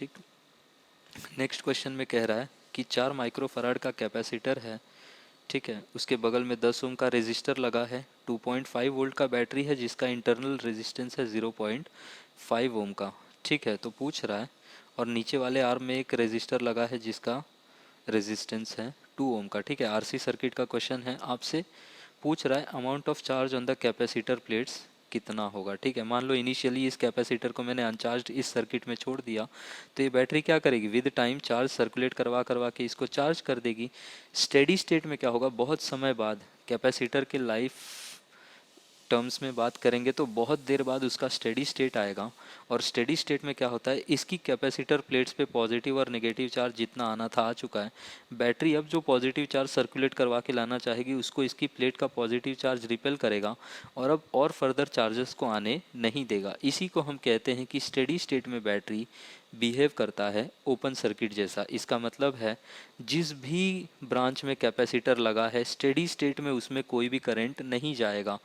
ठीक। Next question में कह रहा है कि 4 माइक्रोफराड का कैपेसिटर है, ठीक है, उसके बगल में 10 ओम का रेजिस्टर लगा है, 2.5 वोल्ट का बैटरी है जिसका इंटरनल रेजिस्टेंस है 0.5 ओम का, ठीक है। तो पूछ रहा है, और नीचे वाले आर्म में एक रेजिस्टर लगा है जिसका रेजिस्टेंस है 2 ओम का, ठीक है। आरसी सर्किट का क्वेश्चन है, आपसे पूछ रहा है amount of charge on the capacitor plates कितना होगा, ठीक है। मान लो इनिशियली इस कैपेसिटर को मैंने अनचार्ज इस सर्किट में छोड़ दिया, तो ये बैटरी क्या करेगी, विद टाइम चार्ज सर्कुलेट करवा करवा के इसको चार्ज कर देगी। स्टेडी स्टेट में क्या होगा, बहुत समय बाद कैपेसिटर के लाइफ टर्म्स में बात करेंगे तो बहुत देर बाद उसका स्टेडी स्टेट आएगा। और स्टेडी स्टेट में क्या होता है, इसकी कैपेसिटर प्लेट्स पे पॉजिटिव और नेगेटिव चार्ज जितना आना था आ चुका है। बैटरी अब जो पॉजिटिव चार्ज सर्कुलेट करवा के लाना चाहेगी उसको इसकी प्लेट का पॉजिटिव चार्ज रिपेल करेगा और अब और फर्दर चार्जेस को आने नहीं देगा। इसी को हम कहते हैं कि स्टेडी स्टेट में बैटरी बिहेव करता है ओपन सर्किट जैसा। इसका मतलब है जिस भी ब्रांच में कैपेसिटर लगा है स्टेडी स्टेट में उसमें कोई भी करंट नहीं जाएगा,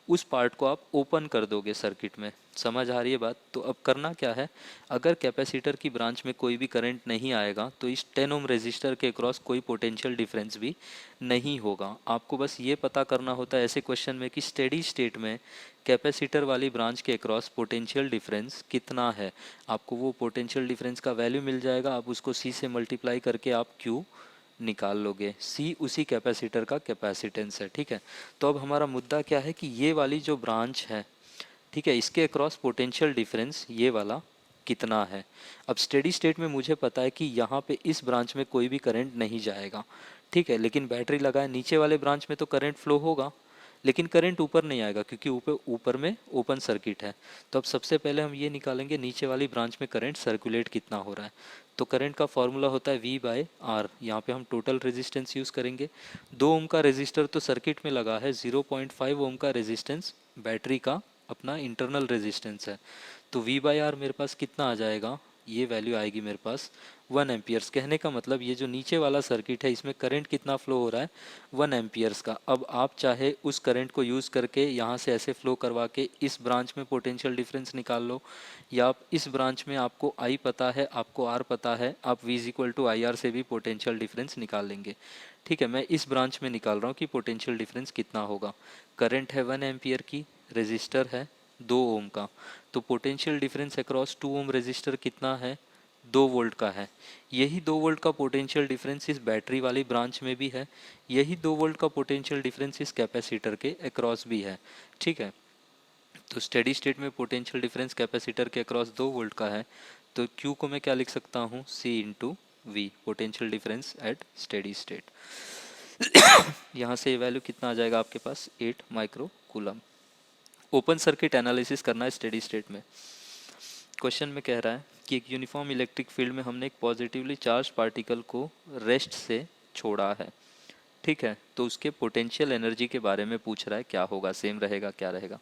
उस पार्ट को आप ओपन कर दोगे सर्किट में। समझ आ रही है बात। तो अब करना क्या है, अगर कैपेसिटर की ब्रांच में कोई भी करंट नहीं आएगा तो इस 10 ओम रेजिस्टर के क्रॉस कोई पोटेंशियल डिफरेंस भी नहीं होगा। आपको बस ये पता करना होता है ऐसे क्वेश्चन में कि स्टेडी स्टेट में कैपेसिटर वाली ब्रांच के क्रॉस पोटेंशियल डिफरेंस कितना है। आपको वो पोटेंशियल डिफरेंस का वैल्यू मिल जाएगा, आप उसको सी से मल्टीप्लाई करके आप क्यू निकाल लोगे। सी उसी कैपेसिटर का कैपेसिटेंस है, ठीक है। तो अब हमारा मुद्दा क्या है कि ये वाली जो ब्रांच है, ठीक है, इसके अक्रॉस पोटेंशियल डिफरेंस ये वाला कितना है। अब स्टेडी स्टेट में मुझे पता है कि यहाँ पे इस ब्रांच में कोई भी करंट नहीं जाएगा, ठीक है, लेकिन बैटरी लगा है नीचे वाले ब्रांच में तो करंट फ्लो होगा, लेकिन करंट ऊपर नहीं आएगा क्योंकि ऊपर ऊपर में ओपन सर्किट है। तो अब सबसे पहले हम ये निकालेंगे नीचे वाली ब्रांच में करंट सर्कुलेट कितना हो रहा है। तो करंट का फॉर्मूला होता है V बाय आर। यहाँ पे हम टोटल रेजिस्टेंस यूज़ करेंगे। 2 ओम का रेजिस्टर तो सर्किट में लगा है, 0.5 ओम का रेजिस्टेंस बैटरी का अपना इंटरनल रेजिस्टेंस है। तो V बाय आर मेरे पास कितना आ जाएगा, ये वैल्यू आएगी मेरे पास 1 एम्पियर्स। कहने का मतलब ये जो नीचे वाला सर्किट है इसमें करंट कितना फ्लो हो रहा है, 1 एम्पियर्स का। अब आप चाहे उस करंट को यूज़ करके यहाँ से ऐसे फ्लो करवा के इस ब्रांच में पोटेंशियल डिफरेंस निकाल लो, या आप इस ब्रांच में आपको I पता है, आपको R पता है, आप V equal to I R से भी पोटेंशियल डिफरेंस निकाल लेंगे, ठीक है। मैं इस ब्रांच में निकाल रहा हूँ कि पोटेंशियल डिफरेंस कितना होगा। करंट है 1 एम्पियर की, रेजिस्टर है 2 ओम का, तो potential difference across 2 ohm resistor कितना है, 2 वोल्ट का है। यही 2 वोल्ट का पोटेंशियल डिफरेंस इस बैटरी वाली ब्रांच में भी है, यही 2 वोल्ट का पोटेंशियल डिफरेंस इस कैपेसिटर के अक्रॉस भी है, ठीक है। तो स्टेडी स्टेट में पोटेंशियल डिफरेंस कैपेसिटर के अक्रॉस 2 वोल्ट का है, तो Q को मैं क्या लिख सकता हूँ, C into V, potential difference at steady state. यहाँ से ये वैल्यू कितना आ जाएगा आपके पास, 8 micro coulomb. Open circuit analysis करना है स्टेडी स्टेट में। क्वेश्चन में कह रहा है कि एक यूनिफॉर्म इलेक्ट्रिक फील्ड में हमने एक पॉजिटिवली चार्ज पार्टिकल को रेस्ट से छोड़ा है, ठीक है। तो उसके पोटेंशियल एनर्जी के बारे में पूछ रहा है, क्या होगा, सेम रहेगा क्या रहेगा।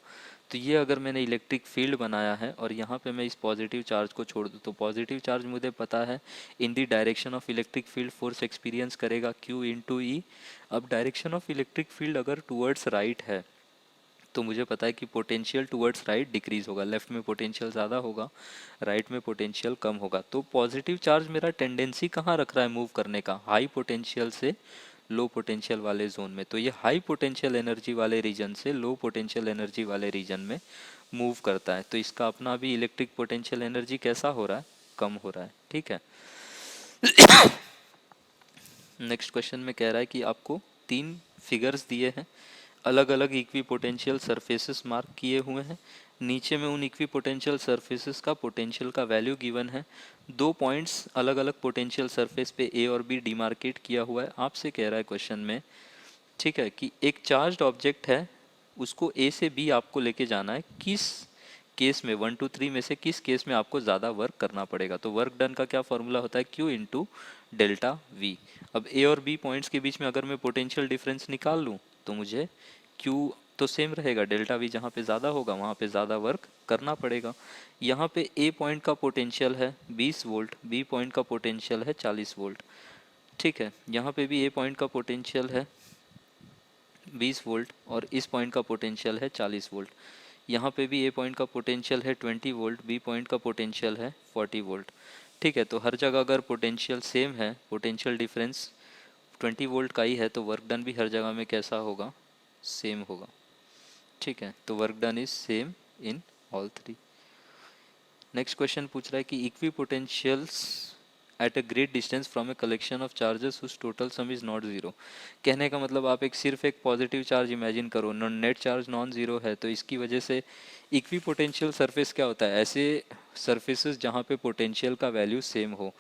तो ये अगर मैंने इलेक्ट्रिक फील्ड बनाया है और यहाँ पे मैं इस पॉजिटिव चार्ज को छोड़ दूँ, तो पॉजिटिव चार्ज मुझे पता है in the direction of electric field force experience करेगा Q इंटू ई। अब डायरेक्शन ऑफ इलेक्ट्रिक फील्ड अगर टूवर्ड्स राइट है तो मुझे पता है कि पोटेंशियल टुवर्ड्स राइट डिक्रीज होगा, लेफ्ट में पोटेंशियल ज़्यादा होगा, राइट में पोटेंशियल कम होगा। तो पॉजिटिव चार्ज मेरा टेंडेंसी कहाँ रख रहा है मूव करने का, हाई पोटेंशियल से लो पोटेंशियल वाले जोन में। तो ये हाई पोटेंशियल एनर्जी वाले रीजन से लो पोटेंशियल एनर्जी वाले रीजन में मूव करता है। तो इसका अपना भी इलेक्ट्रिक पोटेंशियल एनर्जी कैसा हो रहा है, कम हो रहा है, ठीक है। नेक्स्ट क्वेश्चन में कह रहा है कि आपको 3 फिगर्स दिए हैं, अलग अलग इक्वी पोटेंशियल सरफेसेस मार्क किए हुए हैं, नीचे में उन इक्वी पोटेंशियल सरफेसेस का पोटेंशियल का वैल्यू गिवन है। 2 पॉइंट्स अलग अलग पोटेंशियल सरफेस पे ए और बी डिमार्केट किया हुआ है। आपसे कह रहा है क्वेश्चन में, ठीक है, कि एक चार्ज्ड ऑब्जेक्ट है, उसको ए से बी आपको लेके जाना है, किस केस में 1 2 3 में से किस केस में आपको ज़्यादा वर्क करना पड़ेगा। तो वर्क डन का क्या फॉर्मूला होता है, Q इंटू डेल्टा वी। अब ए और बी पॉइंट्स के बीच में अगर मैं पोटेंशियल डिफरेंस निकाल लूँ तो मुझे Q तो सेम रहेगा, डेल्टा वी जहाँ पे ज़्यादा होगा वहाँ पे ज़्यादा वर्क करना पड़ेगा। यहाँ पे ए पॉइंट का पोटेंशियल है 20 वोल्ट, बी पॉइंट का पोटेंशियल है 40 वोल्ट, ठीक है। यहाँ पे भी ए पॉइंट का पोटेंशियल है 20 वोल्ट और इस पॉइंट का पोटेंशियल है 40 वोल्ट। यहाँ पे भी ए पॉइंट का पोटेंशियल है 20 वोल्ट, बी पॉइंट का पोटेंशियल है 40 वोल्ट, ठीक है, तो हर जगह अगर पोटेंशियल सेम है, पोटेंशियल डिफरेंस 20 वोल्ट का ही है, तो वर्क डन भी हर जगह में कैसा होगा, सेम होगा। ठीक है, तो work done is same in all three. Next question पूछ रहा है कि equipotentials at a great distance from a collection of charges whose total sum is not zero. कहने का मतलब आप सिर्फ एक पॉजिटिव चार्ज इमेजिन करो, नेट चार्ज नॉन जीरो है, तो इसकी वजह से इक्वी पोटेंशियल सरफेस क्या होता है, ऐसे सरफेसेस जहाँ पे पोटेंशियल का वैल्यू सेम हो।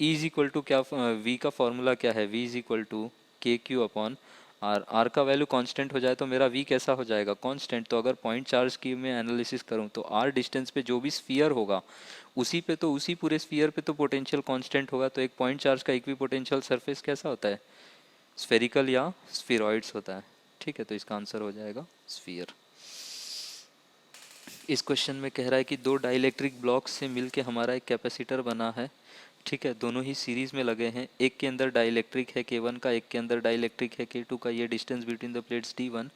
ई इज इक्वल टू क्या, वी का फॉर्मूला क्या है, वी इज इक्वल टू के क्यू अपॉन आर। आर का वैल्यू कांस्टेंट हो जाए तो मेरा वी कैसा हो जाएगा, कांस्टेंट। तो अगर पॉइंट चार्ज की मैं एनालिसिस करूं तो आर डिस्टेंस पे जो भी स्फीयर होगा उसी पे, तो उसी पूरे स्फीयर पे तो पोटेंशियल कांस्टेंट होगा। तो एक पॉइंट चार्ज का इक्वी पोटेंशियल सरफेस कैसा होता है, स्फेरिकल या स्फीरॉइड्स होता है। ठीक है, तो इसका आंसर हो जाएगा स्फीयर। इस क्वेश्चन में कह रहा है कि दो डाइलेक्ट्रिक ब्लॉक्स से मिलके हमारा एक कैपेसिटर बना है। ठीक है, दोनों ही सीरीज में लगे हैं, एक के अंदर डाइलेक्ट्रिक है K1 का, एक के अंदर डाइलेक्ट्रिक है K2 का। ये distance between the plates D1,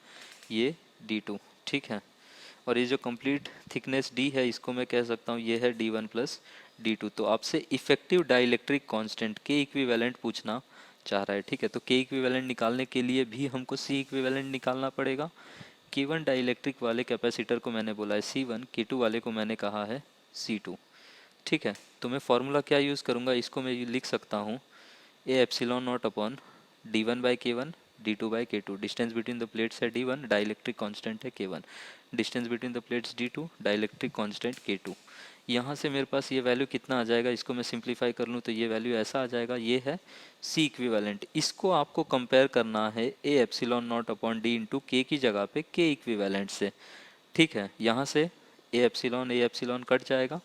ये D2। ठीक है, और ये जो कंप्लीट थिकनेस D है, इसको मैं कह सकता हूँ ये है D1 प्लस D2। तो आपसे effective dielectric constant K equivalent पूछना चाह रहा है। ठीक है, तो K इक्विवेलेंट निकालने के लिए भी हमको C इक्विवेलेंट निकालना पड़ेगा। K1 डाइलेक्ट्रिक वाले कैपेसिटर को मैंने बोला है C1, K2 वाले को मैंने कहा है C2। ठीक है, तो मैं फॉर्मूला क्या यूज़ करूँगा, इसको मैं लिख सकता हूँ ए epsilon naught upon D1 by K1, D2 by K2। Distance between the plates है D1, डाइलेक्ट्रिक कांस्टेंट है K1। Distance between the plates D2, dielectric constant K2। यहाँ से मेरे पास ये वैल्यू कितना आ जाएगा, इसको मैं सिंप्लीफाई कर लूँ तो ये वैल्यू ऐसा आ जाएगा, ये है C इक्विवेलेंट। इसको आपको कंपेयर करना है ए epsilon naught upon D into के की जगह पे K इक्विवेलेंट से। ठीक है, यहाँ से ए एप्सिलॉन कट जाएगा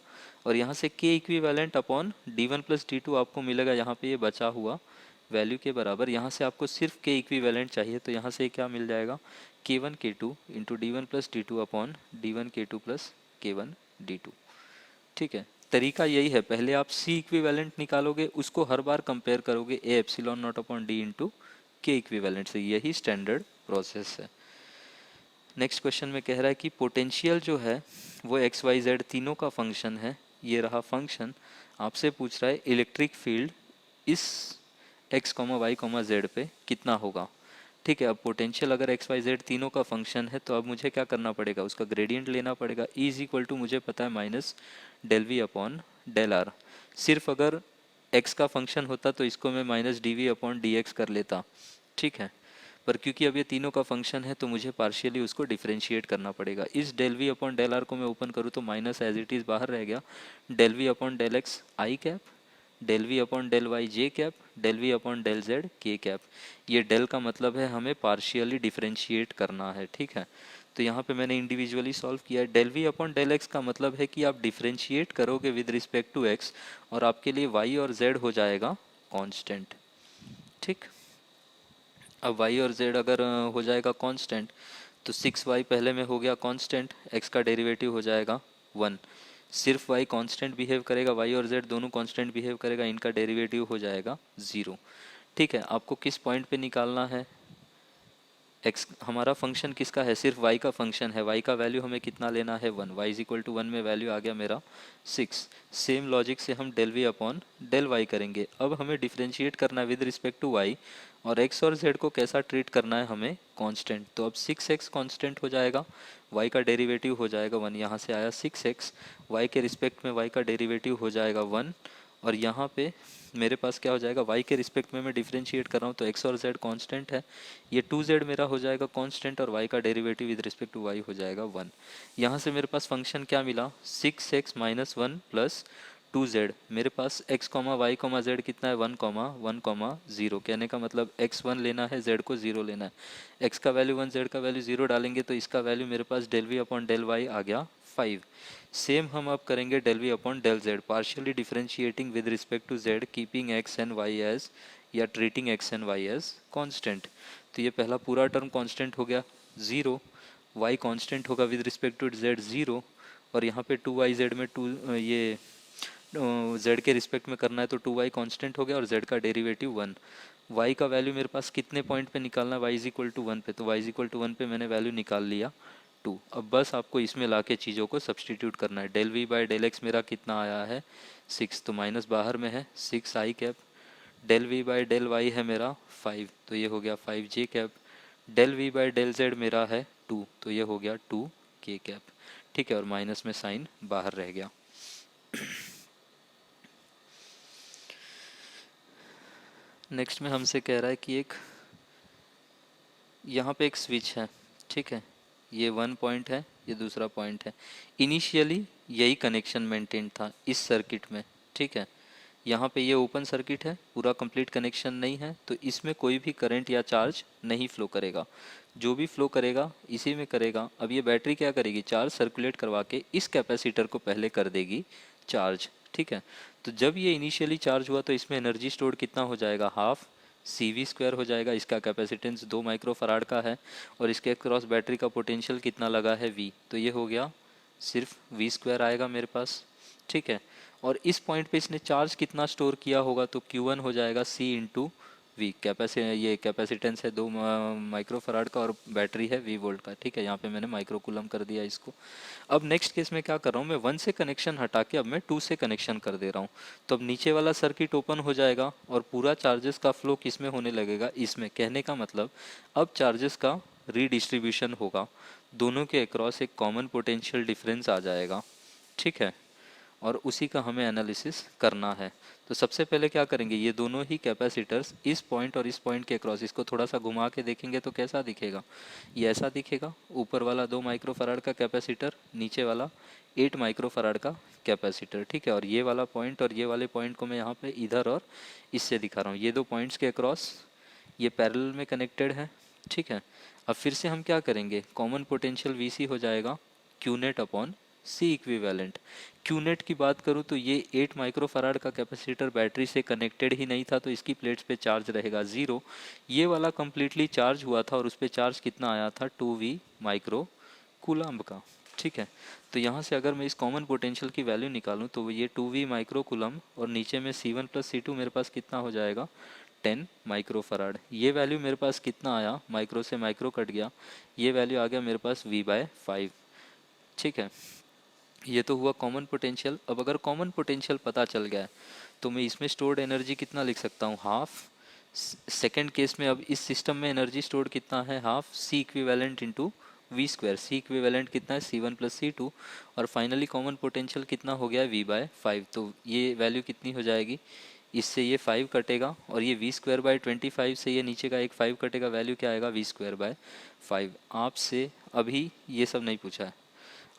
और यहाँ से K equivalent upon D1 plus D2 आपको मिलेगा यहाँ पे ये बचा हुआ वैल्यू के बराबर। यहाँ से आपको सिर्फ K इक्विवेलेंट चाहिए, तो यहाँ से क्या मिल जाएगा, K1 K2 into D1 plus D2 upon D1 K2 plus K1 D2। ठीक है, तरीका यही है, पहले आप C इक्विवेलेंट निकालोगे, उसको हर बार कंपेयर करोगे ए epsilon naught upon D into के इक्विवेलेंट से। यही स्टैंडर्ड प्रोसेस है। नेक्स्ट क्वेश्चन में कह रहा है कि पोटेंशियल जो है वो एक्स वाई जेड तीनों का फंक्शन है। ये रहा फंक्शन, आपसे पूछ रहा है इलेक्ट्रिक फील्ड इस x comma Y comma z पे कितना होगा। ठीक है, अब पोटेंशियल अगर एक्स वाई जेड तीनों का फंक्शन है तो अब मुझे क्या करना पड़ेगा, उसका ग्रेडियंट लेना पड़ेगा। ई इज इक्वल टू मुझे पता है minus del V upon del R. सिर्फ अगर एक्स का फंक्शन होता तो इसको मैं minus d V upon d x कर लेता। ठीक है, पर क्योंकि अब ये तीनों का फंक्शन है तो मुझे पार्शियली उसको डिफरेंशिएट करना पड़ेगा। इस del V upon del R को मैं ओपन करूँ तो माइनस एज इट इज़ बाहर रह गया, del V upon del X I cap, del V upon del Y J cap, del V upon del Z K cap. ये del का मतलब है हमें पार्शियली डिफरेंशिएट करना है। ठीक है, तो यहाँ पे मैंने इंडिविजुअली सॉल्व किया है। Del V upon del X का मतलब है कि आप डिफरेंशिएट करोगे विद रिस्पेक्ट टू एक्स और आपके लिए वाई और जेड हो जाएगा कांस्टेंट। ठीक, अब y और z अगर हो जाएगा कांस्टेंट तो 6y पहले में हो गया कांस्टेंट, x का डेरिवेटिव हो जाएगा 1। सिर्फ y कांस्टेंट बिहेव करेगा, y और z दोनों कांस्टेंट बिहेव करेगा, इनका डेरिवेटिव हो जाएगा 0। ठीक है, आपको किस पॉइंट पे निकालना है, x हमारा फंक्शन किसका है, सिर्फ y का फंक्शन है, y का वैल्यू हमें कितना लेना है 1। y इज इक्वल टू 1 में वैल्यू आ गया मेरा 6। सेम लॉजिक से हम del V upon del Y करेंगे। अब हमें डिफ्रेंशिएट करना है विद रिस्पेक्ट टू y और x और z को कैसा ट्रीट करना है हमें, कांस्टेंट। तो अब 6x कांस्टेंट हो जाएगा, y का डेरिवेटिव हो जाएगा 1। यहाँ से आया 6x, y के रिस्पेक्ट में y का डेरिवेटिव हो जाएगा 1 और यहाँ पे मेरे पास क्या हो जाएगा, y के रिस्पेक्ट में मैं डिफरेंशिएट कर रहा हूँ तो x और z कांस्टेंट है, ये 2z मेरा हो जाएगा कांस्टेंट और y का derivative with respect to y हो जाएगा 1। यहाँ से मेरे पास फंक्शन क्या मिला, 6x माइनस 1 प्लस 2z। मेरे पास x comma Y comma Z कितना है 1 कॉमा 1 कॉमा 0। कहने का मतलब x 1 लेना है, z को 0 लेना है। x का वैल्यू 1, z का वैल्यू 0 डालेंगे तो इसका वैल्यू मेरे पास del V upon del Y आ गया 5। सेम हम अब करेंगे del V upon del Z, partially differentiating with respect to Z, keeping X and Y as या treating X and Y as constant. तो ये पहला पूरा टर्म कांस्टेंट हो गया 0, y कांस्टेंट होगा विद रिस्पेक्ट टू z 0 और यहाँ पे 2yz में 2 ये z के रिस्पेक्ट में करना है तो 2y कांस्टेंट हो गया और z का डेरिवेटिव 1। y का वैल्यू मेरे पास कितने पॉइंट पे निकालना है, y इज इक्वल टू 1 पे, तो y इज इक्वल टू 1 पे मैंने वैल्यू निकाल लिया 2। अब बस आपको इसमें लाके चीज़ों को सब्सटीट्यूट करना है। Del V by del X मेरा कितना आया है 6, तो माइनस बाहर में है 6 I cap. Del V by del Y है मेरा 5, तो ये हो गया 5 J cap. Del V by del Z मेरा है 2, तो ये हो गया 2 के कैप। ठीक है, और माइनस में साइन बाहर रह गया। नेक्स्ट में हमसे कह रहा है कि एक यहाँ पे एक स्विच है, ठीक है, ये वन पॉइंट है, ये दूसरा पॉइंट है। इनिशियली यही कनेक्शन मेंटेन था इस सर्किट में, ठीक है। यहाँ पे ये ओपन सर्किट है, पूरा कंप्लीट कनेक्शन नहीं है, तो इसमें कोई भी करंट या चार्ज नहीं फ्लो करेगा। जो भी फ्लो करेगा इसी में करेगा। अब ये बैटरी क्या करेगी, चार्ज सर्कुलेट करवा के इस कैपेसिटर को पहले कर देगी चार्ज, ठीक है। तो जब ये इनिशियली चार्ज हुआ तो इसमें एनर्जी स्टोर कितना हो जाएगा, हाफ CV² हो जाएगा। इसका कैपेसिटेंस 2 माइक्रोफराड का है और इसके क्रॉस बैटरी का पोटेंशियल कितना लगा है V, तो ये हो गया सिर्फ V² आएगा मेरे पास, ठीक है। और इस पॉइंट पे इसने चार्ज कितना स्टोर किया होगा, तो Q1 हो जाएगा C इंटू वी। ये कैपेसिटेंस है 2 माइक्रोफराड का और बैटरी है V वोल्ट का, ठीक है। यहाँ पे मैंने माइक्रोकूलम कर दिया इसको। अब नेक्स्ट केस में क्या कर रहा हूँ मैं, 1 से कनेक्शन हटा के अब मैं 2 से कनेक्शन कर दे रहा हूँ। तो अब नीचे वाला सर्किट ओपन हो जाएगा और पूरा चार्जेस का फ्लो किस में होने लगेगा, इसमें। कहने का मतलब अब चार्जेस का रीडिस्ट्रीब्यूशन होगा, दोनों के अक्रॉस एक कॉमन पोटेंशियल डिफरेंस आ जाएगा, ठीक है। और उसी का हमें एनालिसिस करना है। तो सबसे पहले क्या करेंगे, ये दोनों ही कैपेसिटर्स इस पॉइंट और इस पॉइंट के क्रॉस, इसको थोड़ा सा घुमा के देखेंगे तो कैसा दिखेगा, ये ऐसा दिखेगा। ऊपर वाला 2 माइक्रोफराड का कैपेसिटर, नीचे वाला 8 माइक्रोफराड का कैपेसिटर, ठीक है। और ये वाला पॉइंट और ये वाले पॉइंट को मैं यहाँ पे इधर और इससे दिखा रहा हूँ। ये 2 पॉइंट्स के अक्रॉस ये पैरेलल में कनेक्टेड है, ठीक है। अब फिर से हम क्या करेंगे, कॉमन पोटेंशियल VC हो जाएगा Q net upon C equivalent. Q net की बात करूँ तो ये 8 माइक्रोफराड का कैपेसिटर बैटरी से कनेक्टेड ही नहीं था, तो इसकी प्लेट्स पे चार्ज रहेगा 0। ये वाला कम्प्लीटली चार्ज हुआ था और उस पर चार्ज कितना आया था 2V माइक्रो कूलम्ब का, ठीक है। तो यहाँ से अगर मैं इस कॉमन पोटेंशियल की वैल्यू निकालूं तो ये 2V माइक्रो कूलम्ब और नीचे में C1 प्लस C2 मेरे पास कितना हो जाएगा 10 माइक्रोफराड। ये वैल्यू मेरे पास कितना आया, माइक्रो से माइक्रो कट गया, ये वैल्यू आ गया मेरे पास V/5, ठीक है। ये तो हुआ कॉमन पोटेंशियल। अब अगर कॉमन पोटेंशियल पता चल गया है तो मैं इसमें स्टोर्ड एनर्जी कितना लिख सकता हूँ, हाफ। सेकेंड केस में अब इस सिस्टम में एनर्जी स्टोर्ड कितना है, half C equivalent into V²। C equivalent कितना है C1 प्लस C2 और फाइनली कॉमन पोटेंशियल कितना हो गया V/5। तो ये वैल्यू कितनी हो जाएगी, इससे ये 5 कटेगा और ये V²/25 से ये नीचे का एक 5 कटेगा, वैल्यू क्या आएगा V²/5। आपसे अभी ये सब नहीं पूछा है,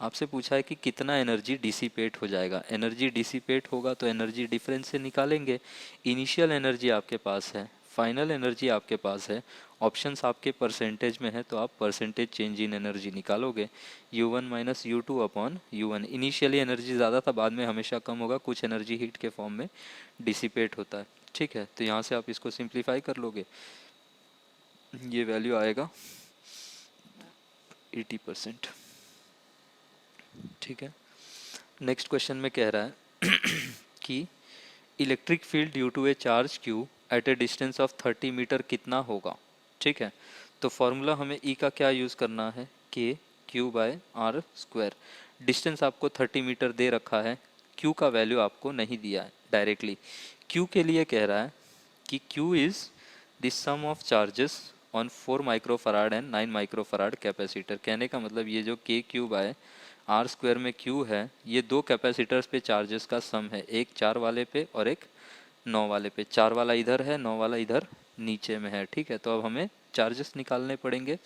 आपसे पूछा है कि कितना एनर्जी डिसिपेट हो जाएगा। एनर्जी डिसिपेट होगा तो एनर्जी डिफरेंस से निकालेंगे। इनिशियल एनर्जी आपके पास है, फाइनल एनर्जी आपके पास है, ऑप्शंस आपके परसेंटेज में है, तो आप परसेंटेज चेंज इन एनर्जी निकालोगे। U1 minus U2 upon U1। Initially energy ज़्यादा था, बाद में हमेशा कम होगा, कुछ एनर्जी हीट के फॉर्म में डिसिपेट होता है, ठीक है। तो यहाँ से आप इसको सिंप्लीफाई कर लोगे, ये वैल्यू आएगा 80%, ठीक है। नेक्स्ट क्वेश्चन में कह रहा है कि electric field due to a charge Q at a distance of 30 metre कितना होगा, ठीक है। तो फॉर्मूला हमें E का क्या यूज़ करना है, K/Q/R²। डिस्टेंस आपको 30 मीटर दे रखा है, Q का वैल्यू आपको नहीं दिया है डायरेक्टली। Q के लिए कह रहा है कि Q is the sum of charges on 4 microfarad and 9 microfarad capacitor. कहने का मतलब ये जो K/Q/R² में Q है, ये 2 कैपेसिटर्स पे चार्जेस का सम है, एक 4 वाले पे और एक 9 वाले पे। 4 वाला इधर है, 9 वाला इधर नीचे में है, ठीक है। तो अब हमें चार्जेस निकालने पड़ेंगे।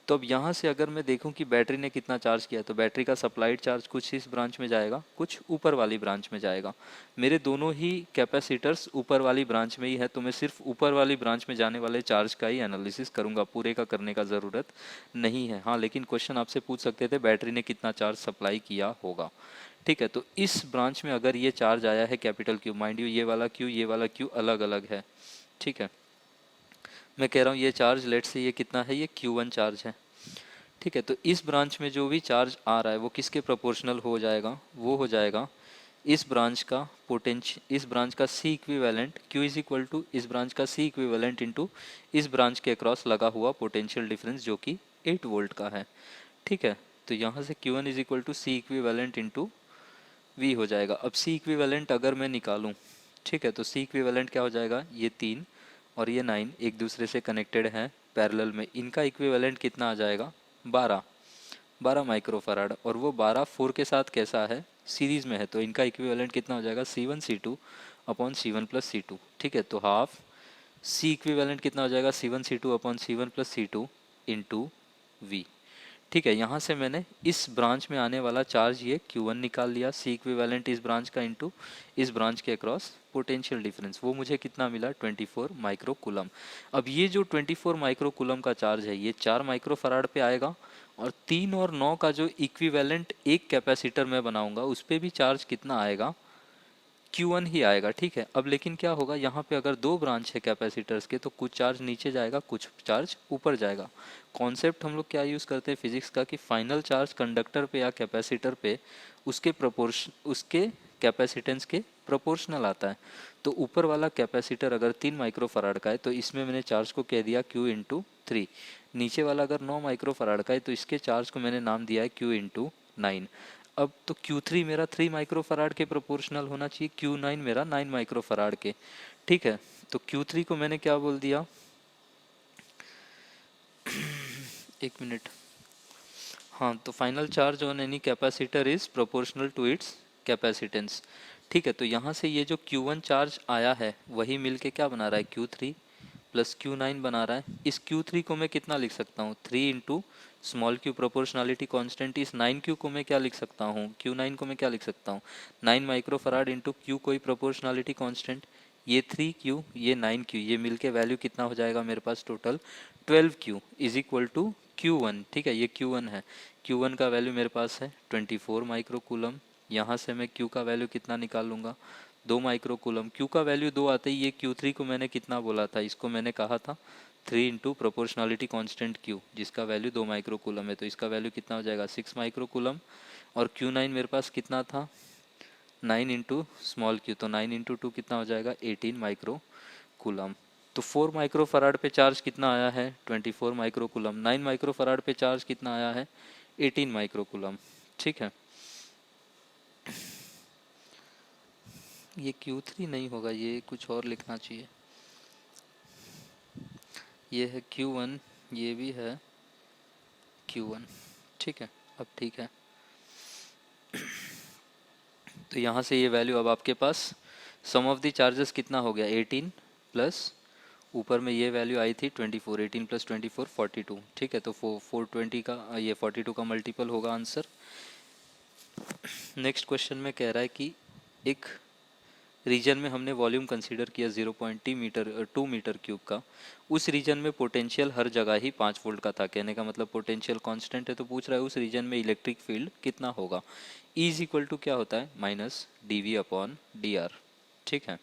तो अब यहाँ से अगर मैं देखूँ कि बैटरी ने कितना चार्ज किया, तो बैटरी का सप्लाइड चार्ज कुछ इस ब्रांच में जाएगा, कुछ ऊपर वाली ब्रांच में जाएगा। मेरे दोनों ही कैपेसिटर्स ऊपर वाली ब्रांच में ही है, तो मैं सिर्फ ऊपर वाली ब्रांच में जाने वाले चार्ज का ही एनालिसिस करूँगा, पूरे का करने का ज़रूरत नहीं है। हाँ, लेकिन क्वेश्चन आपसे पूछ सकते थे बैटरी ने कितना चार्ज सप्लाई किया होगा, ठीक है। तो इस ब्रांच में अगर ये चार्ज आया है कैपिटल Q, माइंड यू ये वाला Q ये वाला Q अलग अलग है, ठीक है। मैं कह रहा हूँ ये चार्ज लेट से ये कितना है, ये Q1 चार्ज है, ठीक है। तो इस ब्रांच में जो भी चार्ज आ रहा है वो किसके प्रोपोर्शनल हो जाएगा, वो हो जाएगा इस ब्रांच का इस ब्रांच का C equivalent. Q is equal to इस ब्रांच का C इक्विवेलेंट इंटू इस ब्रांच के अक्रॉस लगा हुआ पोटेंशियल डिफरेंस जो कि 8 वोल्ट का है, ठीक है। तो यहाँ से Q1 is equal to C equivalent into V हो जाएगा। अब सी इक्विवेलेंट अगर मैं निकालूं, ठीक है, तो सी इक्विवेलेंट क्या हो जाएगा, ये 3 और ये 9 एक दूसरे से कनेक्टेड हैं पैरेलल में, इनका इक्विवेलेंट कितना आ जाएगा, 12 माइक्रोफराड। और वो 12 4 के साथ कैसा है, सीरीज में है, तो इनका इक्विवेलेंट कितना हो जाएगा, C1 C2 upon C1 plus C2। ठीक है, तो हाफ सी इक्विवेलेंट कितना हो जाएगा, C1 C2 upon C1 plus C2 into we. ठीक है, यहाँ से मैंने इस ब्रांच में आने वाला चार्ज ये Q1 निकाल लिया, सी इक्विवेलेंट इस ब्रांच का इंटू इस ब्रांच के अक्रॉस पोटेंशियल डिफरेंस, वो मुझे कितना मिला, 24 माइक्रो कूलम। अब ये जो 24 माइक्रो कूलम का चार्ज है ये 4 माइक्रो फराड पे आएगा, और 3 और 9 का जो इक्विवेलेंट एक कैपेसिटर मैं बनाऊंगा उस पर भी चार्ज कितना आएगा, Q1 ही आएगा। ठीक है, अब लेकिन क्या होगा, यहाँ पे अगर दो ब्रांच है कैपेसिटर्स के तो कुछ चार्ज नीचे जाएगा, कुछ चार्ज ऊपर जाएगा। कॉन्सेप्ट हम लोग क्या यूज़ करते हैं फिजिक्स का, कि फाइनल चार्ज कंडक्टर पे या कैपेसिटर पे उसके कैपेसिटेंस के प्रोपोर्शनल आता है। तो ऊपर वाला कैपेसिटर अगर 3 माइक्रोफराड का है तो इसमें मैंने चार्ज को कह दिया Q इंटू 3। नीचे वाला अगर 9 माइक्रोफराड का है तो इसके चार्ज को मैंने नाम दिया है Q इंटू 9। अब तो Q3 मेरा 3 माइक्रोफराड के प्रोपोर्शनल होना चाहिए, Q9 मेरा 9 माइक्रोफराड के। ठीक है, तो Q3 को मैंने क्या बोल दिया, एक मिनट, हाँ, तो final charge on any capacitor is proportional to its capacitance. ठीक है, तो यहाँ से ये जो Q1 चार्ज आया है वही मिलके क्या बना रहा है, Q3 प्लस Q9 बना रहा है। इस Q3 को मैं कितना लिख सकता हूँ, 3 into small Q proportionality constant. इस 9Q को मैं क्या लिख सकता हूँ, Q9 को मैं क्या लिख सकता हूँ, 9 माइक्रोफराड इंटू Q कोई प्रोपोर्शनलिटी कांस्टेंट, ये 3Q ये 9Q, ये मिलके वैल्यू कितना हो जाएगा मेरे पास total 12Q is equal to Q1। ठीक है, ये Q1 है, Q1 का वैल्यू मेरे पास है 24 माइक्रो कूलम। यहाँ से मैं Q का वैल्यू कितना निकाल लूँगा, 2 माइक्रो कूलम। Q का वैल्यू 2 आते ही ये Q3 को मैंने कितना बोला था, इसको मैंने कहा था 3 इंटू प्रोपोर्शनलिटी कॉन्स्टेंट Q, जिसका वैल्यू 2 माइक्रो कूलम है, तो इसका वैल्यू कितना हो जाएगा 6 माइक्रो कूलम। और Q9 मेरे पास कितना था, 9 इंटू स्मॉल क्यू, तो 9 इंटू 2 कितना हो जाएगा 18 माइक्रो कूलम। तो 4 माइक्रो फराड पे चार्ज कितना आया है, 24 माइक्रो कूलम। 9 माइक्रो फराड पे चार्ज कितना आया है, 18 माइक्रो कूलम। ठीक है, ये Q3 नहीं होगा, ये कुछ और लिखना चाहिए, ये है Q1, ये भी है Q1। ठीक है, अब ठीक है, तो यहाँ से ये वैल्यू अब आपके पास सम ऑफ द चार्जेस कितना हो गया, 18 प्लस ऊपर में ये वैल्यू आई थी 24, 18 प्लस 24 42। ठीक है, तो 420 का ये 42 का मल्टीपल होगा आंसर। नेक्स्ट क्वेश्चन में कह रहा है कि एक रीजन में हमने वॉल्यूम कंसीडर किया 0.2 मीटर 2 मीटर क्यूब का, उस रीजन में पोटेंशियल हर जगह ही 5 वोल्ट का था। कहने का मतलब पोटेंशियल कांस्टेंट है, तो पूछ रहा है उस रीजन में इलेक्ट्रिक फील्ड कितना होगा। E इज इक्वल टू क्या होता है, माइनस dV अपॉन dr। ठीक है,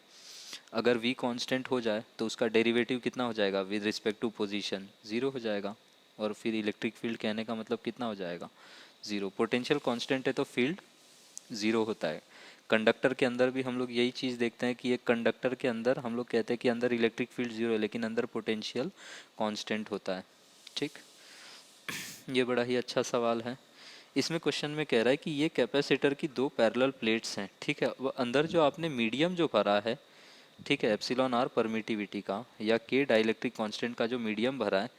अगर V कांस्टेंट हो जाए तो उसका डेरिवेटिव कितना हो जाएगा, विद रिस्पेक्ट टू पोजीशन 0 हो जाएगा, और फिर इलेक्ट्रिक फील्ड कहने का मतलब कितना हो जाएगा, 0। पोटेंशियल कांस्टेंट है तो फील्ड 0 होता है। कंडक्टर के अंदर भी हम लोग यही चीज़ देखते हैं कि एक कंडक्टर के अंदर हम लोग कहते हैं कि अंदर इलेक्ट्रिक फील्ड 0 है, लेकिन अंदर पोटेंशियल कांस्टेंट होता है। ठीक, ये बड़ा ही अच्छा सवाल है। इसमें क्वेश्चन में कह रहा है कि ये कैपेसिटर की 2 पैरेलल प्लेट्स हैं। ठीक है, वो अंदर जो आपने मीडियम जो भरा है, ठीक है, एप्सिलॉन आर परमिटिविटी का या के डाइलेक्ट्रिक कांस्टेंट का जो मीडियम भरा है,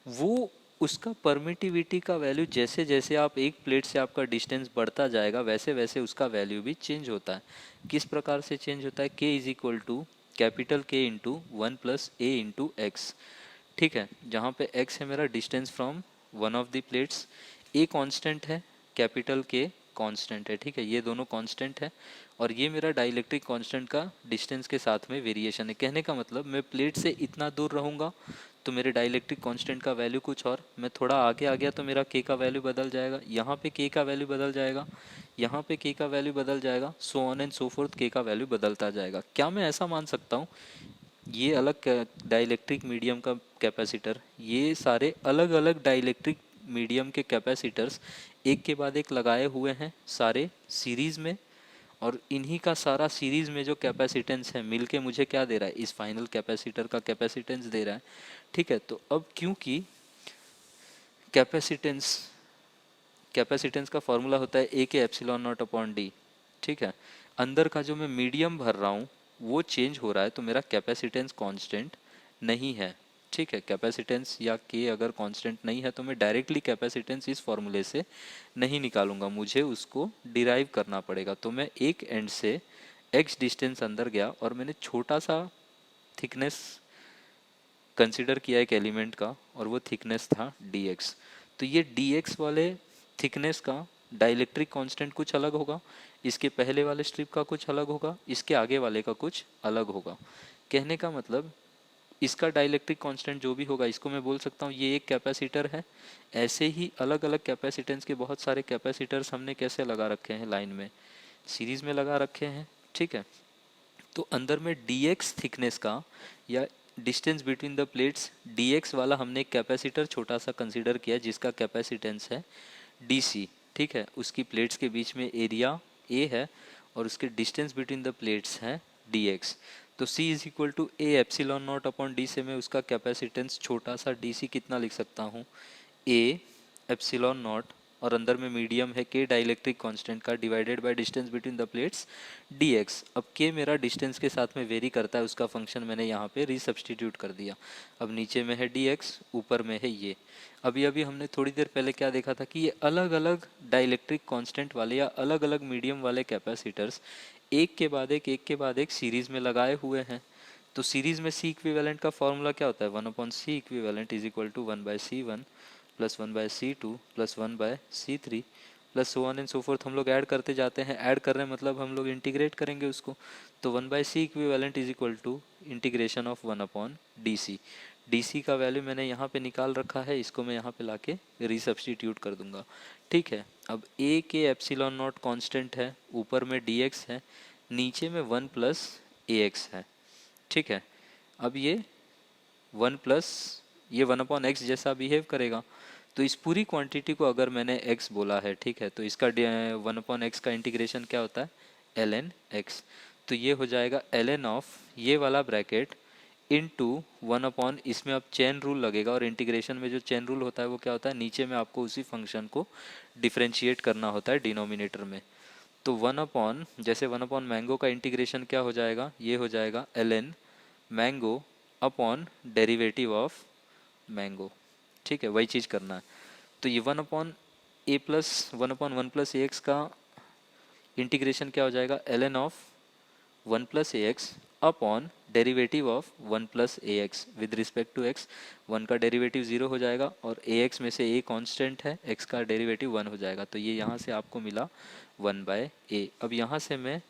वो उसका परमिटिविटी का वैल्यू जैसे जैसे आप एक प्लेट से आपका डिस्टेंस बढ़ता जाएगा वैसे वैसे उसका वैल्यू भी चेंज होता है। किस प्रकार से चेंज होता है, के इज इक्वल टू कैपिटल के इंटू 1 प्लस ए इंटू एक्स। ठीक है, जहाँ पे x है मेरा distance from one of the plates, a constant है, कैपिटल के कांस्टेंट है। ठीक है, ये दोनों कांस्टेंट है, और ये मेरा डाइलेक्ट्रिक कांस्टेंट का डिस्टेंस के साथ में वेरिएशन है। कहने का मतलब मैं प्लेट से इतना दूर रहूँगा तो मेरे डाइलेक्ट्रिक कांस्टेंट का वैल्यू कुछ और, मैं थोड़ा आगे आ गया तो मेरा के का वैल्यू बदल जाएगा, यहाँ पे के का वैल्यू बदल जाएगा, यहाँ पे के का वैल्यू बदल जाएगा, सो ऑन एंड सो फोर्थ के का वैल्यू बदलता जाएगा। क्या मैं ऐसा मान सकता हूँ ये अलग डाइलेक्ट्रिक मीडियम का कैपेसिटर, ये सारे अलग अलग डाइलेक्ट्रिक मीडियम के कैपेसिटर्स एक के बाद एक लगाए हुए हैं सारे सीरीज में, और इन्हीं का सारा सीरीज में जो कैपेसिटेंस है मिलके मुझे क्या दे रहा है, इस फाइनल कैपेसिटर का कैपेसिटेंस दे रहा है। ठीक है, तो अब क्योंकि कैपेसिटेंस कैपेसिटेंस का फॉर्मूला होता है ए के एप्सिलॉन नॉट अपॉन डी, ठीक है। अंदर का जो मैं मीडियम भर रहा हूँ वो चेंज हो रहा है, तो मेरा कैपेसिटेंस कांस्टेंट नहीं है, ठीक है। कैपेसिटेंस या के अगर कांस्टेंट नहीं है तो मैं डायरेक्टली कैपेसिटेंस इस फॉर्मूले से नहीं निकालूंगा, मुझे उसको डिराइव करना पड़ेगा। तो मैं एक एंड से एक्स डिस्टेंस अंदर गया और मैंने छोटा सा थिकनेस कंसिडर किया एक एलिमेंट का, और वो थिकनेस था dx। तो ये dx वाले थिकनेस का डाइलेक्ट्रिक कांस्टेंट कुछ अलग होगा, इसके पहले वाले स्ट्रिप का कुछ अलग होगा, इसके आगे वाले का कुछ अलग होगा। कहने का मतलब इसका डाइलेक्ट्रिक कांस्टेंट जो भी होगा इसको मैं बोल सकता हूँ ये एक कैपेसिटर है। ऐसे ही अलग अलग कैपेसिटेंस के बहुत सारे कैपेसिटर्स हमने कैसे लगा रखे हैं, लाइन में सीरीज में लगा रखे हैं, ठीक है। तो अंदर में dx थिकनेस का या distance between the plates dx वाला हमने एक कैपेसिटर छोटा सा कंसीडर किया जिसका कैपेसिटेंस है dc, ठीक है। उसकी प्लेट्स के बीच में एरिया a है और उसके डिस्टेंस बिटवीन द प्लेट्स है dx। तो c is equal to A epsilon naught upon D से मैं उसका कैपेसिटेंस छोटा सा dc कितना लिख सकता हूँ, a एप्सिलॉन नॉट, और अंदर में मीडियम है के डाइलेक्ट्रिक कांस्टेंट का, divided by distance between the plates dx। अब के मेरा डिस्टेंस के साथ में वेरी करता है, उसका फंक्शन मैंने यहाँ पे रीसब्स्टिट्यूट कर दिया। अब नीचे में है dx, ऊपर में है ये। अभी अभी हमने थोड़ी देर पहले क्या देखा था कि ये अलग अलग डाइलेक्ट्रिक कांस्टेंट वाले या अलग अलग मीडियम वाले कैपेसिटर्स एक के बाद एक सीरीज में लगाए हुए हैं। तो सीरीज में सी इक्विवेलेंट का फॉर्मूला क्या होता है, 1/c equivalent is equal to 1/c1 plus 1/c2 plus 1/c3 plus so on and so forth. हम लोग ऐड करते जाते हैं, ऐड कर रहे हैं मतलब हम लोग इंटीग्रेट करेंगे उसको। तो 1/c equivalent is equal to integration of 1/dc। dc का वैल्यू मैंने यहाँ पे निकाल रखा है, इसको मैं यहाँ पे लाके रीसब्स्टिट्यूट कर दूंगा, ठीक है। अब a के एप्सिलॉन नॉट कांस्टेंट है, ऊपर में dx है, नीचे में 1 प्लस ax है, ठीक है। अब ये 1 प्लस ये 1/x जैसा बिहेव करेगा। तो इस पूरी क्वांटिटी को अगर मैंने x बोला है, ठीक है, तो इसका 1/x का इंटीग्रेशन क्या होता है, ln x। तो ये हो जाएगा ln ऑफ ये वाला ब्रैकेट इनटू 1 इसमें अब चेन रूल लगेगा, और इंटीग्रेशन में जो चेन रूल होता है वो क्या होता है, नीचे में आपको उसी फंक्शन को डिफ्रेंशिएट करना होता है डिनोमिनेटर में। तो 1 जैसे 1/मैंगो का इंटीग्रेशन क्या हो जाएगा, ये हो जाएगा ln mango upon derivative of mango, ठीक है, वही चीज़ करना है। तो ये 1/1 प्लस ए एक्स का इंटीग्रेशन क्या हो जाएगा, ln of 1 plus A X upon derivative of 1 plus A X with respect to X. 1 का डेरिवेटिव 0 हो जाएगा और ए एक्स में से ए कांस्टेंट है, एक्स का डेरिवेटिव 1 हो जाएगा। तो ये यहाँ से आपको मिला 1/a। अब यहाँ से मैं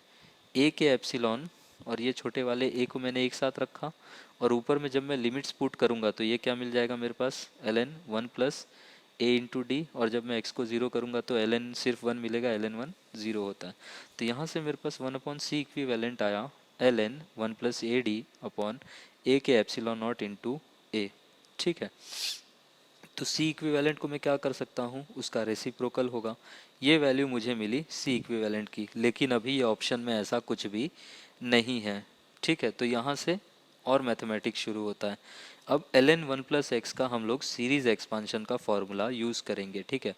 a के एप्सिलॉन और ये छोटे वाले a को मैंने एक साथ रखा, और ऊपर में जब मैं लिमिट्स पुट करूँगा तो ये क्या मिल जाएगा मेरे पास, ln 1 plus a into D, और जब मैं x को 0 करूँगा तो ln सिर्फ 1 मिलेगा, ln 1 0 होता है। तो यहाँ से मेरे पास 1/c इक्विवेलेंट आया ln 1 plus A D upon a के एप्सिलॉन नॉट इंटू a, ठीक है। तो C इक्विवेलेंट को मैं क्या कर सकता हूँ, उसका रेसिप्रोकल होगा। ये वैल्यू मुझे मिली C इक्विवेलेंट की, लेकिन अभी ये ऑप्शन में ऐसा कुछ भी नहीं है, ठीक है। तो यहाँ से और मैथमेटिक्स शुरू होता है। अब ln 1 प्लस एक्स का हम लोग सीरीज एक्सपांशन का फॉर्मूला यूज़ करेंगे, ठीक है।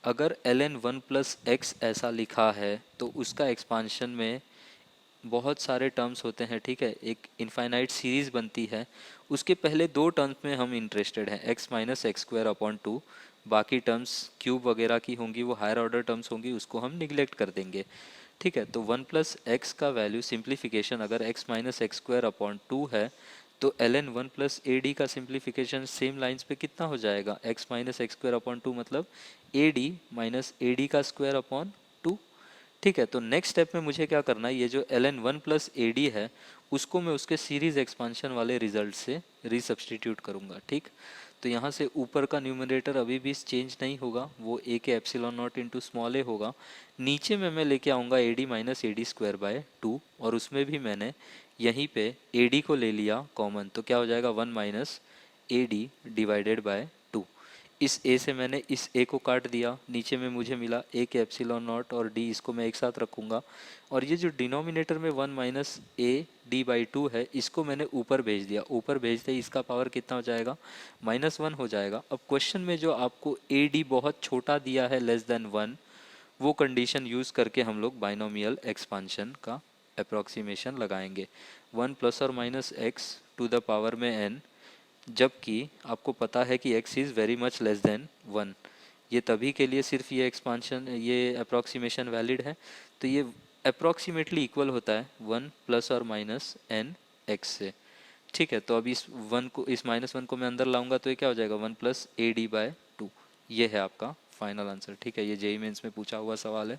अगर ln 1 प्लस एक्स ऐसा लिखा है तो उसका एक्सपांशन में बहुत सारे टर्म्स होते हैं, ठीक है, एक इनफाइनाइट सीरीज बनती है। उसके पहले दो टर्म्स में हम इंटरेस्टेड हैं, x minus x square upon 2। बाकी टर्म्स क्यूब वगैरह की होंगी, वो हायर ऑर्डर टर्म्स होंगी, उसको हम निगलेक्ट कर देंगे, ठीक है। तो 1 प्लस एक्स का वैल्यू सिंप्लीफिकेशन अगर x minus x square upon 2 है, तो ln 1 प्लस ए डी का सिंप्लीफिकेशन सेम लाइंस पे कितना हो जाएगा, x minus x square upon 2 मतलब A D minus A D का स्क्वायर अपॉन 2, ठीक है। तो नेक्स्ट स्टेप में मुझे क्या करना है, ये जो ln 1 प्लस ए डी है उसको मैं उसके सीरीज एक्सपांशन वाले रिजल्ट से रीसब्स्टिट्यूट करूँगा, ठीक। तो यहाँ से ऊपर का न्यूमरेटर अभी भी चेंज नहीं होगा, वो a के एप्सिलॉन नॉट इंटू स्मॉल ए होगा। नीचे में मैं लेके आऊँगा A D minus A D square by 2, और उसमें भी मैंने यहीं पे ए डी को ले लिया कॉमन, तो क्या हो जाएगा 1 minus A D divided by 2। इस ए से मैंने इस ए को काट दिया, नीचे में मुझे मिला ए के एप्सिलॉन नॉट और डी, इसको मैं एक साथ रखूँगा और ये जो डिनोमिनेटर में 1 minus A D by two है इसको मैंने ऊपर भेज दिया। ऊपर भेजते ही इसका पावर कितना हो जाएगा, -1 हो जाएगा। अब क्वेश्चन में जो आपको ए डी बहुत छोटा दिया है <<1, वो कंडीशन यूज़ करके हम लोग बाइनोमियल एक्सपांशन का अप्रॉक्सीमेशन लगाएंगे। 1 प्लस और minus X to the power में n, जबकि आपको पता है कि x इज़ वेरी मच <<1। ये तभी के लिए सिर्फ ये एक्सपांशन, ये अप्रॉक्सीमेशन वैलिड है। तो ये अप्रॉक्सीमेटली इक्वल होता है 1 प्लस और माइनस n x से। ठीक है, तो अब इस 1 को, इस -1 को मैं अंदर लाऊंगा तो ये क्या हो जाएगा, 1 plus A D by two. ये है आपका फाइनल आंसर। ठीक है, ये जेईई मेंस में पूछा हुआ सवाल है,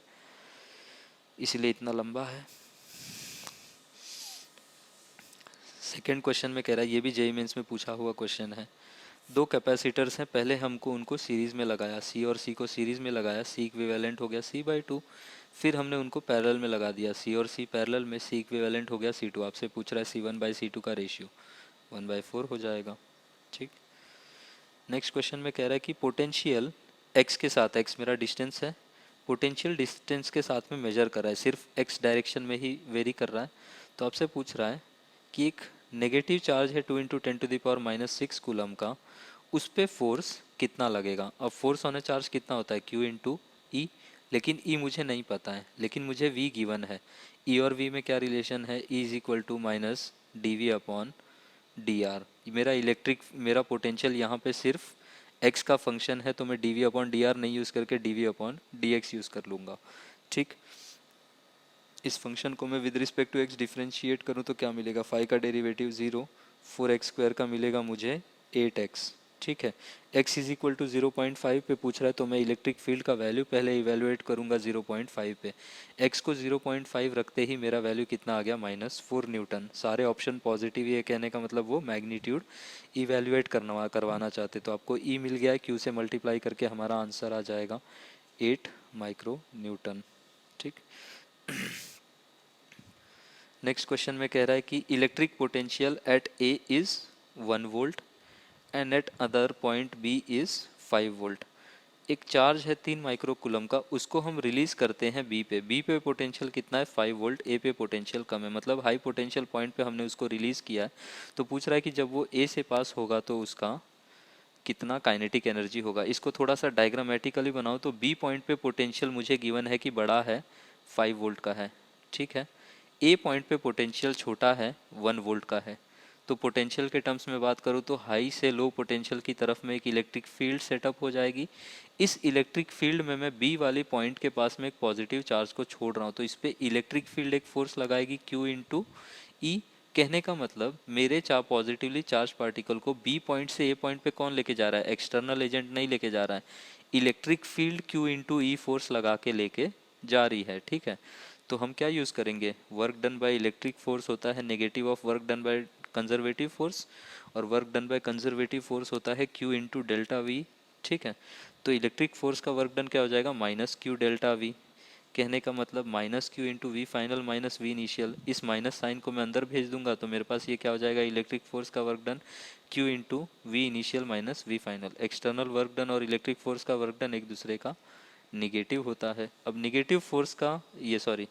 इसलिए इतना लंबा है। सेकेंड क्वेश्चन में कह रहा है, ये भी जेईई मेंस में पूछा हुआ क्वेश्चन है। दो कैपेसिटर्स हैं, पहले हमको उनको सीरीज़ में लगाया, सी और सी को सीरीज़ में लगाया, सी इक्विवेलेंट हो गया C/2। फिर हमने उनको पैरेलल में लगा दिया, सी और सी पैरेलल में, सी इक्विवेलेंट हो गया C2। आपसे पूछ रहा है C1/C2 का रेशियो 1/4 हो जाएगा। ठीक, नेक्स्ट क्वेश्चन में कह रहा है कि पोटेंशियल एक्स के साथ, एक्स मेरा डिस्टेंस है, पोटेंशियल डिस्टेंस के साथ में मेजर कर रहा है, सिर्फ एक्स डायरेक्शन में ही वेरी कर रहा है। तो आपसे पूछ रहा है कि एक नेगेटिव चार्ज है 2 × 10⁻⁶ कूलम का, उस पर फोर्स कितना लगेगा। अब फोर्स ऑन ए चार्ज कितना होता है, Q × E, लेकिन E मुझे नहीं पता है, लेकिन मुझे V गिवन है। E और V में क्या रिलेशन है, E = -dV/dr। मेरा इलेक्ट्रिक, मेरा पोटेंशियल यहाँ पे सिर्फ x का फंक्शन है, तो मैं dV/dr नहीं यूज़ करके dV/dx यूज़ कर लूँगा। ठीक, इस फंक्शन को मैं with respect to x differentiate करूँ तो क्या मिलेगा, 5 का डेरिवेटिव 0, 4x² का मिलेगा मुझे 8x। ठीक है, x = 0.5 पे पूछ रहा है, तो मैं इलेक्ट्रिक फील्ड का वैल्यू पहले इवेलुएट करूँगा 0.5 पे। x को 0.5 रखते ही मेरा वैल्यू कितना आ गया, -4 न्यूटन। सारे ऑप्शन पॉजिटिव, ये कहने का मतलब वो मैग्नीट्यूड इवेलुएट करवाना चाहते, तो आपको E मिल गया है, Q से मल्टीप्लाई करके हमारा आंसर आ जाएगा 8 माइक्रो न्यूटन। ठीक, नेक्स्ट क्वेश्चन में कह रहा है कि electric potential at A is 1 volt and at other point B is 5 volt. एक चार्ज है 3 माइक्रो कूलम का, उसको हम रिलीज करते हैं बी पे। बी पे पोटेंशियल कितना है, 5 वोल्ट। ए पे पोटेंशियल कम है, मतलब हाई पोटेंशियल पॉइंट पे हमने उसको रिलीज किया है। तो पूछ रहा है कि जब वो ए से पास होगा तो उसका कितना काइनेटिक एनर्जी होगा। इसको थोड़ा सा डायग्रामेटिकली बनाओ तो बी पॉइंट पे पोटेंशियल मुझे गिवन है कि बड़ा है, 5 वोल्ट का है। ठीक है, ए पॉइंट पे पोटेंशियल छोटा है, 1 वोल्ट का है। तो पोटेंशियल के टर्म्स में बात करूँ तो हाई से लो पोटेंशियल की तरफ में एक इलेक्ट्रिक फील्ड सेटअप हो जाएगी। इस इलेक्ट्रिक फील्ड में मैं बी वाली पॉइंट के पास में एक पॉजिटिव चार्ज को छोड़ रहा हूँ, तो इस पर इलेक्ट्रिक फील्ड एक फोर्स लगाएगी Q × E। कहने का मतलब मेरे पॉजिटिवली चार्ज पार्टिकल को बी पॉइंट से ए पॉइंट पे कौन लेके जा रहा है, एक्सटर्नल एजेंट नहीं लेके जा रहा है, electric field Q × E force लगा के लेके जा रही है। ठीक है, तो हम क्या यूज़ करेंगे, work done by electric force होता है negative of work done by conservative force, और work done by conservative force होता है Q × ΔV। ठीक है, तो इलेक्ट्रिक फोर्स का वर्क डन क्या हो जाएगा, -Q ΔV। कहने का मतलब -Q × V final -V initial. इस माइनस साइन को मैं अंदर भेज दूंगा तो मेरे पास ये क्या हो जाएगा, इलेक्ट्रिक फोर्स का work done Q × V initial -V final. External work done और इलेक्ट्रिक फोर्स का वर्क डन एक दूसरे का निगेटिव होता है। अब निगेटिव फोर्स का, ये सॉरी,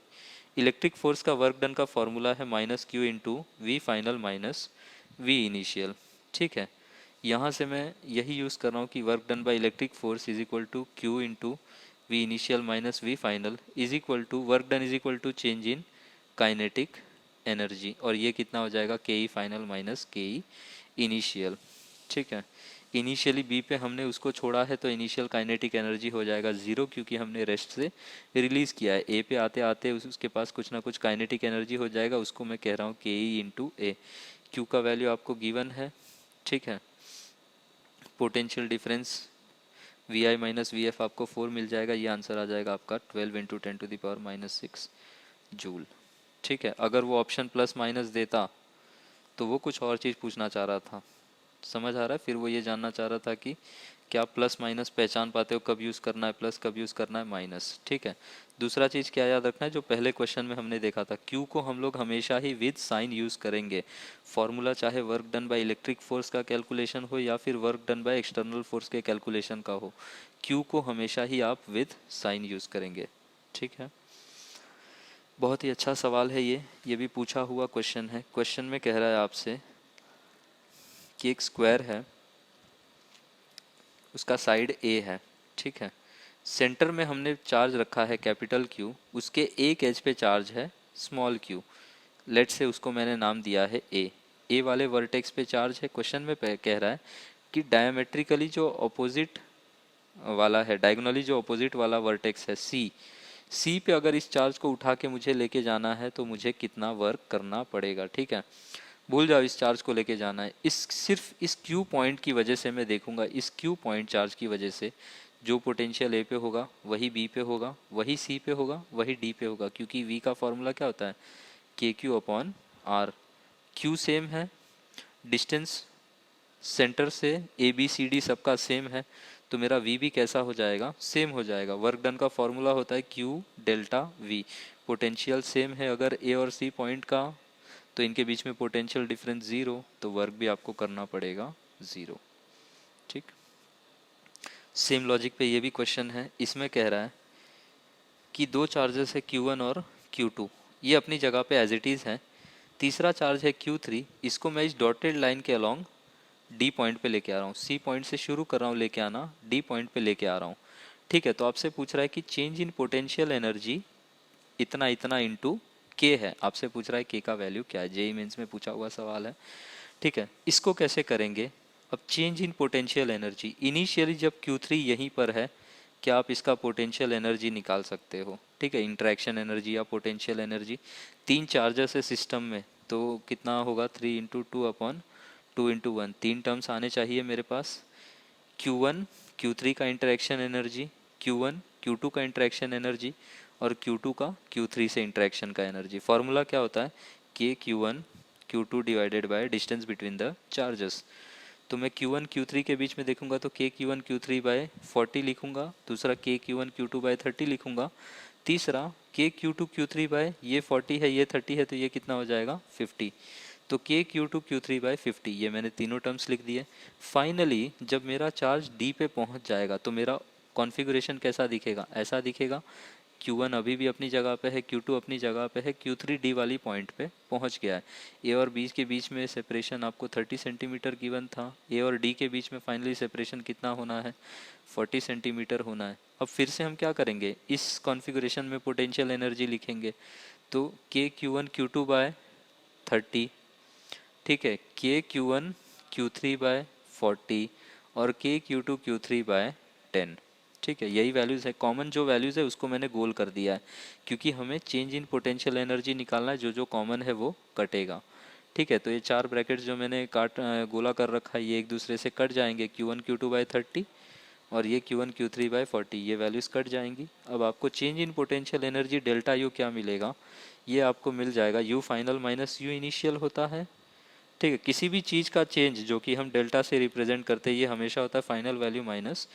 इलेक्ट्रिक फोर्स का वर्क डन का फॉर्मूला है -Q × V final -V initial. ठीक है, यहाँ से मैं यही यूज़ कर रहा हूँ कि work done by electric force is equal to Q × V initial -V final is equal to work done is equal to change in kinetic energy, और ये कितना हो जाएगा, KE फाइनल -KE इनिशियल। ठीक है, इनिशियली बी पे हमने उसको छोड़ा है तो इनिशियल काइनेटिक एनर्जी हो जाएगा 0, क्योंकि हमने रेस्ट से रिलीज़ किया है। ए पे आते आते उसके पास कुछ ना कुछ काइनेटिक एनर्जी हो जाएगा, उसको मैं कह रहा हूँ KE × A। क्यू का वैल्यू आपको गिवन है। ठीक है, पोटेंशियल डिफरेंस VI - VF आपको 4 मिल जाएगा, ये आंसर आ जाएगा आपका 12 × 10⁻⁶ जूल। ठीक है, अगर वो ऑप्शन प्लस माइनस देता तो वो कुछ और चीज़ पूछना चाह रहा था, समझ आ रहा है। फिर वो ये जानना चाह रहा था कि क्या प्लस माइनस पहचान पाते हो, कब यूज़ करना है प्लस, कब यूज़ करना है माइनस। ठीक है, दूसरा चीज़ क्या याद रखना है, जो पहले क्वेश्चन में हमने देखा था, क्यू को हम लोग हमेशा ही विद साइन यूज़ करेंगे। फॉर्मूला चाहे work done by electric force का कैलकुलेशन हो या फिर work done by external force के कैलकुलेशन का हो, क्यू को हमेशा ही आप विद साइन यूज़ करेंगे। ठीक है, बहुत ही अच्छा सवाल है ये भी पूछा हुआ क्वेश्चन है। क्वेश्चन में कह रहा है आपसे कि एक स्क्वायर है, उसका साइड ए है, ठीक है। सेंटर में हमने चार्ज रखा है कैपिटल क्यू, उसके एक एज पे चार्ज है स्मॉल क्यू। लेट से उसको मैंने नाम दिया है ए वाले वर्टेक्स पे चार्ज है। क्वेश्चन में कह रहा है कि डायमेट्रिकली जो अपोजिट वाला है, डायगोनली जो अपोजिट वाला वर्टेक्स है सी पे अगर इस चार्ज को उठा के मुझे लेके जाना है तो मुझे कितना वर्क करना पड़ेगा। ठीक है, भूल जाओ इस चार्ज को लेके जाना है। सिर्फ इस क्यू पॉइंट की वजह से मैं देखूंगा, इस क्यू पॉइंट चार्ज की वजह से जो पोटेंशियल ए पे होगा वही बी पे होगा, वही सी पे होगा, वही डी पे होगा, क्योंकि वी का फॉर्मूला क्या होता है, K Q upon R. Q same है, डिस्टेंस सेंटर से ए बी सी डी सबका सेम है, तो मेरा वी भी कैसा हो जाएगा, सेम हो जाएगा। वर्क डन का फॉर्मूला होता है Q delta we. Potential same है अगर ए और सी पॉइंट का, तो इनके बीच में पोटेंशियल डिफरेंस ज़ीरो, तो वर्क भी आपको करना पड़ेगा ज़ीरो। ठीक, सेम लॉजिक पे ये भी क्वेश्चन है। इसमें कह रहा है कि दो चार्जेस है Q1 और Q2, ये अपनी जगह पे एज इट इज़ है। तीसरा चार्ज है Q3, इसको मैं इस डॉटेड लाइन के अलोंग डी पॉइंट पे लेके आ रहा हूँ। सी पॉइंट से शुरू कर रहा हूँ लेके आना, डी पॉइंट पे लेके आ रहा हूँ। ठीक है, तो आपसे पूछ रहा है कि चेंज इन पोटेंशियल एनर्जी इतना इतना इंटू के है। आपसे पूछ रहा है के का वैल्यू क्या है, जेई मेंस में पूछा हुआ सवाल है। ठीक है, इसको कैसे करेंगे। अब change in potential energy, initially जब Q3 यहीं पर है, क्या आप इसका पोटेंशियल एनर्जी निकाल सकते हो। ठीक है, इंटरेक्शन एनर्जी या पोटेंशियल एनर्जी, तीन चार्जेस है सिस्टम में, तो कितना होगा 3 × 2/2 × 1, तीन टर्म्स आने चाहिए मेरे पास। Q1 Q3 का इंटरेक्शन एनर्जी, Q1 Q2 का इंटरेक्शन एनर्जी और Q2 का Q3 से इंटरेक्शन का एनर्जी। फॉर्मूला क्या होता है, के Q1 Q2 divided by distance between the charges. तो मैं Q1 Q3 के बीच में देखूंगा तो के Q1 Q3 बाय 40 लिखूंगा, दूसरा के Q1 Q2 बाय 30 लिखूंगा, तीसरा के Q2 Q3 बाय, ये 40 है ये 30 है तो ये कितना हो जाएगा 50, तो के Q2 Q3 बाय 50, ये मैंने तीनों टर्म्स लिख दिए। फाइनली जब मेरा चार्ज डी पे पहुंच जाएगा तो मेरा कॉन्फ़िगरेशन कैसा दिखेगा, ऐसा दिखेगा। Q1 अभी भी अपनी जगह पे है, Q2 अपनी जगह पे है, Q3 डी वाली पॉइंट पे पहुंच गया है। ए और बी के बीच में सेपरेशन आपको 30 सेंटीमीटर गिवन था, ए और डी के बीच में फाइनली सेपरेशन कितना होना है, 40 सेंटीमीटर होना है। अब फिर से हम क्या करेंगे, इस कॉन्फ़िगरेशन में पोटेंशियल एनर्जी लिखेंगे, तो के Q1 Q2 बाय 30, ठीक है, के Q1 Q3 बाय 40 और के Q2 Q3 बाय 10। ठीक है, यही वैल्यूज़ है, कॉमन जो वैल्यूज़ है उसको मैंने गोल कर दिया है, क्योंकि हमें चेंज इन पोटेंशियल एनर्जी निकालना है, जो जो कॉमन है वो कटेगा। ठीक है, तो ये चार ब्रैकेट्स जो मैंने गोला कर रखा है ये एक दूसरे से कट जाएंगे, Q1 Q2 बाय 30 और ये Q1 Q3 बाय 40, ये वैल्यूज़ कट जाएंगी। अब आपको change in potential energy delta U क्या मिलेगा, ये आपको मिल जाएगा you final minus you initial होता है। ठीक है, किसी भी चीज़ का चेंज जो कि हम डेल्टा से रिप्रेजेंट करते हैं ये हमेशा होता है final value minus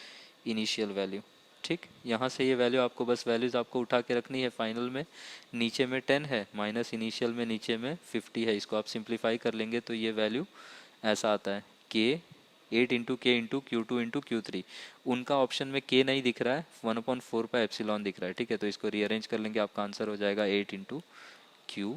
initial value. ठीक, यहाँ से ये वैल्यू आपको बस वैल्यूज़ आपको उठा के रखनी है। फाइनल में नीचे में 10 है, माइनस इनिशियल में नीचे में 50 है, इसको आप सिंप्लीफाई कर लेंगे तो ये वैल्यू ऐसा आता है के 8 इंटू के इंटू Q2 इंटू Q3। उनका ऑप्शन में के नहीं दिख रहा है, 1/4 पाई एप्सिलॉन दिख रहा है। ठीक है, तो इसको रीअरेंज कर लेंगे, आपका आंसर हो जाएगा 8 इंटू Q